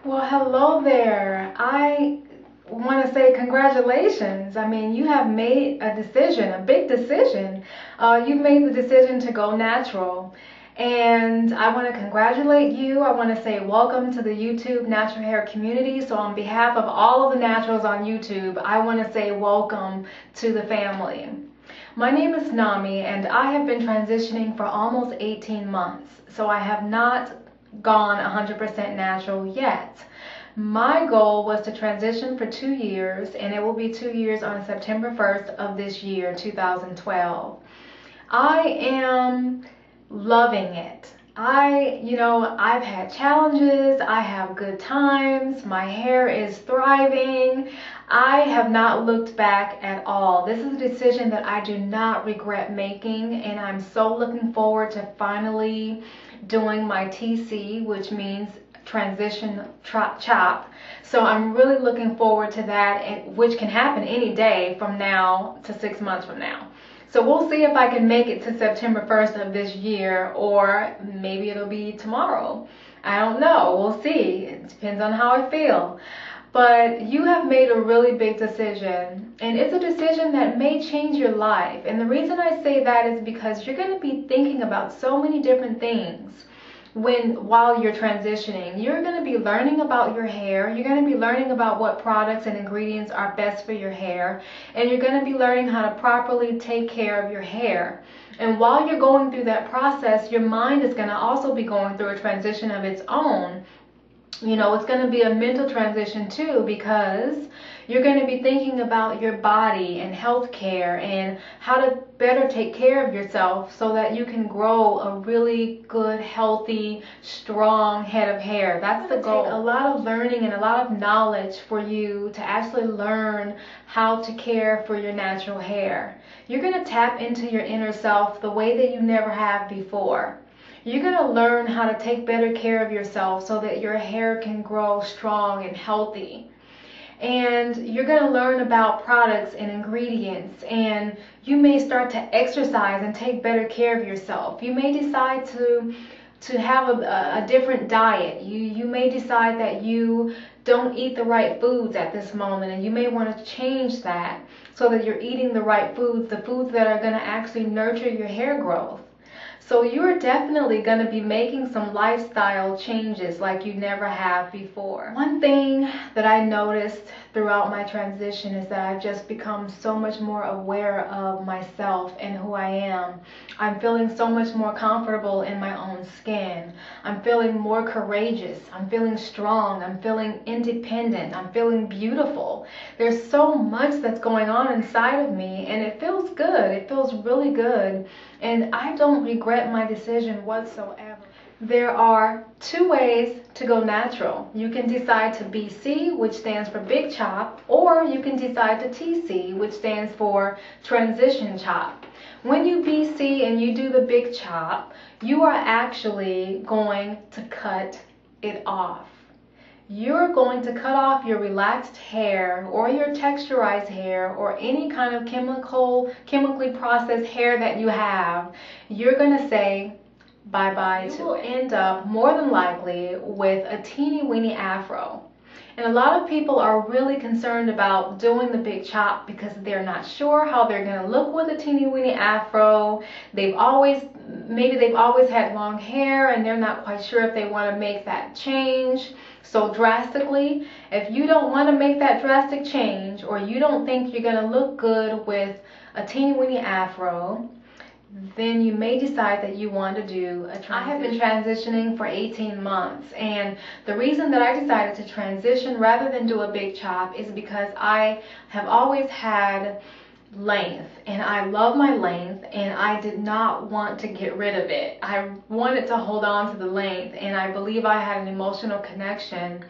Well, hello there. I want to say congratulations. I mean, you have made a decision, a big decision. You've made the decision to go natural. And I want to congratulate you. I want to say welcome to the YouTube natural hair community. So, on behalf of all of the naturals on YouTube, I want to say welcome to the family. My name is Nami, and I have been transitioning for almost 18 months. So, I have not gone 100% natural yet. My goal was to transition for 2 years, and it will be 2 years on September 1st of this year, 2012. I am loving it. I've had challenges, I have good times, my hair is thriving. I have not looked back at all. This is a decision that I do not regret making, and I'm so looking forward to finally doing my TC, which means transition chop. So I'm really looking forward to that, which can happen any day from now to 6 months from now. So we'll see if I can make it to September 1st of this year, or maybe it'll be tomorrow. I don't know. We'll see. It depends on how I feel. But you have made a really big decision, and it's a decision that may change your life. And the reason I say that is because you're going to be thinking about so many different things while you're transitioning. You're going to be learning about your hair. You're going to be learning about what products and ingredients are best for your hair, and you're going to be learning how to properly take care of your hair. And while you're going through that process, your mind is going to also be going through a transition of its own. It's going to be a mental transition too, because you're going to be thinking about your body and health care and how to better take care of yourself so that you can grow a really good, healthy, strong head of hair. That's the goal. Take a lot of learning and a lot of knowledge for you to actually learn how to care for your natural hair. You're going to tap into your inner self the way that you never have before. You're going to learn how to take better care of yourself so that your hair can grow strong and healthy. And you're going to learn about products and ingredients, and you may start to exercise and take better care of yourself. You may decide to have a different diet. You may decide that you don't eat the right foods at this moment, and you may want to change that so that you're eating the right foods, the foods that are going to actually nurture your hair growth. So you're definitely going to be making some lifestyle changes like you never have before. One thing that I noticed throughout my transition is that I've just become so much more aware of myself and who I am. I'm feeling so much more comfortable in my own skin. I'm feeling more courageous. I'm feeling strong. I'm feeling independent. I'm feeling beautiful. There's so much that's going on inside of me, and it feels good. It feels really good. And I don't regret my decision whatsoever. There are two ways to go natural. You can decide to BC, which stands for Big Chop, or you can decide to TC, which stands for Transition Chop. When you BC and you do the Big Chop, you are actually going to cut it off. You're going to cut off your relaxed hair or your texturized hair or any kind of chemically processed hair that you have. You're going to say bye-bye to it. You will end up more than likely with a teeny weeny afro. And a lot of people are really concerned about doing the Big Chop because they're not sure how they're going to look with a teeny weeny afro. Maybe they've always had long hair and they're not quite sure if they want to make that change so drastically. If you don't want to make that drastic change, or you don't think you're going to look good with a teeny weeny afro, then you may decide that you want to do a transition. I have been transitioning for 18 months, and the reason that I decided to transition rather than do a Big Chop is because I have always had length, and I love my length, and I did not want to get rid of it. I wanted to hold on to the length, and I believe I had an emotional connection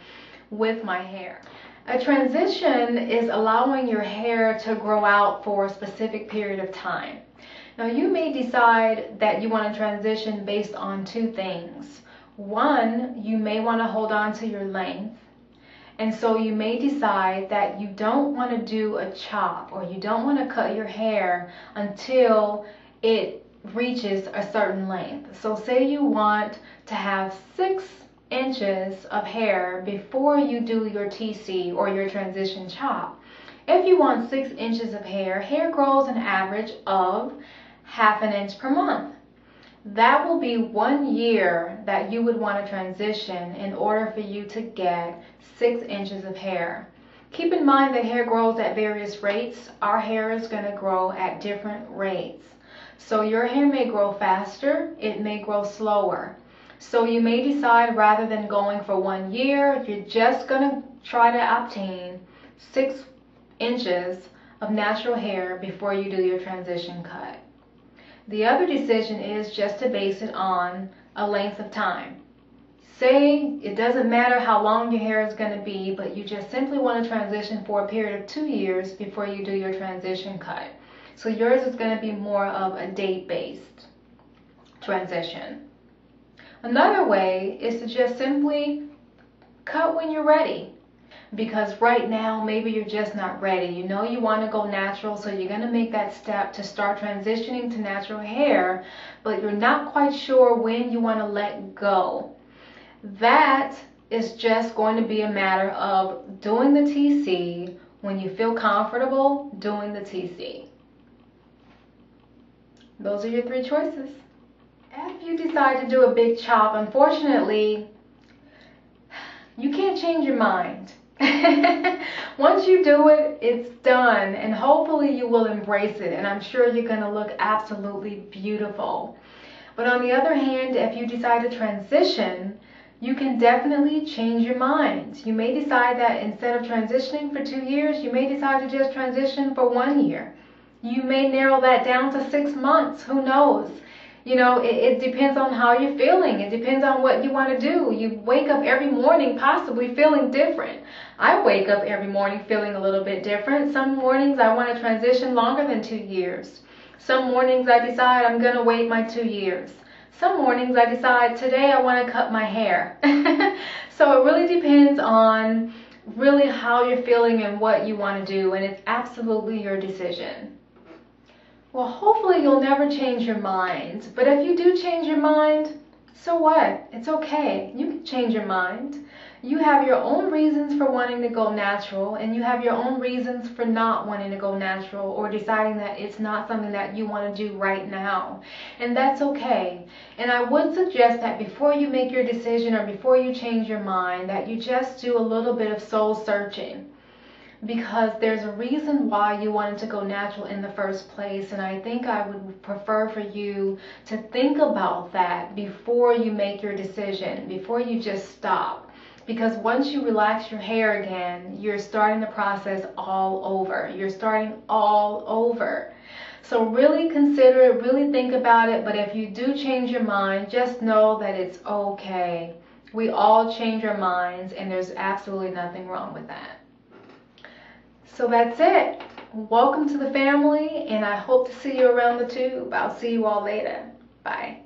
with my hair. A transition is allowing your hair to grow out for a specific period of time. Now, you may decide that you want to transition based on two things. One, you may want to hold on to your length, and so you may decide that you don't want to do a chop, or you don't want to cut your hair until it reaches a certain length. So say you want to have 6 inches of hair before you do your TC or your transition chop. If you want 6 inches of hair, hair grows an average of ½ inch per month. That will be 1 year that you would want to transition in order for you to get 6 inches of hair. Keep in mind that hair grows at various rates. Our hair is going to grow at different rates. So your hair may grow faster, it may grow slower. So you may decide rather than going for 1 year, you're just going to try to obtain 6 inches of natural hair before you do your transition cut. The other decision is just to base it on a length of time. Say it doesn't matter how long your hair is going to be, but you just simply want to transition for a period of 2 years before you do your transition cut. So yours is going to be more of a date-based transition. Another way is to just simply cut when you're ready. Because right now, maybe you're just not ready. You know you want to go natural, so you're going to make that step to start transitioning to natural hair, but you're not quite sure when you want to let go. That is just going to be a matter of doing the TC when you feel comfortable doing the TC. Those are your 3 choices. If you decide to do a big chop, unfortunately, you can't change your mind. Once you do it, it's done, and hopefully you will embrace it, and I'm sure you're going to look absolutely beautiful. But on the other hand, if you decide to transition, you can definitely change your mind. You may decide that instead of transitioning for 2 years, you may decide to just transition for 1 year. You may narrow that down to 6 months. Who knows? You know, it depends on how you're feeling. It depends on what you want to do. You wake up every morning possibly feeling different. I wake up every morning feeling a little bit different. Some mornings I want to transition longer than 2 years. Some mornings I decide I'm going to wait my 2 years. Some mornings I decide today I want to cut my hair. So it really depends on really how you're feeling and what you want to do, and it's absolutely your decision. Well, hopefully you'll never change your mind, but if you do change your mind, so what? It's okay. You can change your mind. You have your own reasons for wanting to go natural, and you have your own reasons for not wanting to go natural or deciding that it's not something that you want to do right now. And that's okay. And I would suggest that before you make your decision or before you change your mind, that you just do a little bit of soul searching. Because there's a reason why you wanted to go natural in the first place, and I think I would prefer for you to think about that before you make your decision, before you just stop. Because once you relax your hair again, you're starting the process all over. You're starting all over. So really consider it, really think about it, but if you do change your mind, just know that it's okay. We all change our minds, and there's absolutely nothing wrong with that. So that's it. Welcome to the family, and I hope to see you around the tube. I'll see you all later. Bye.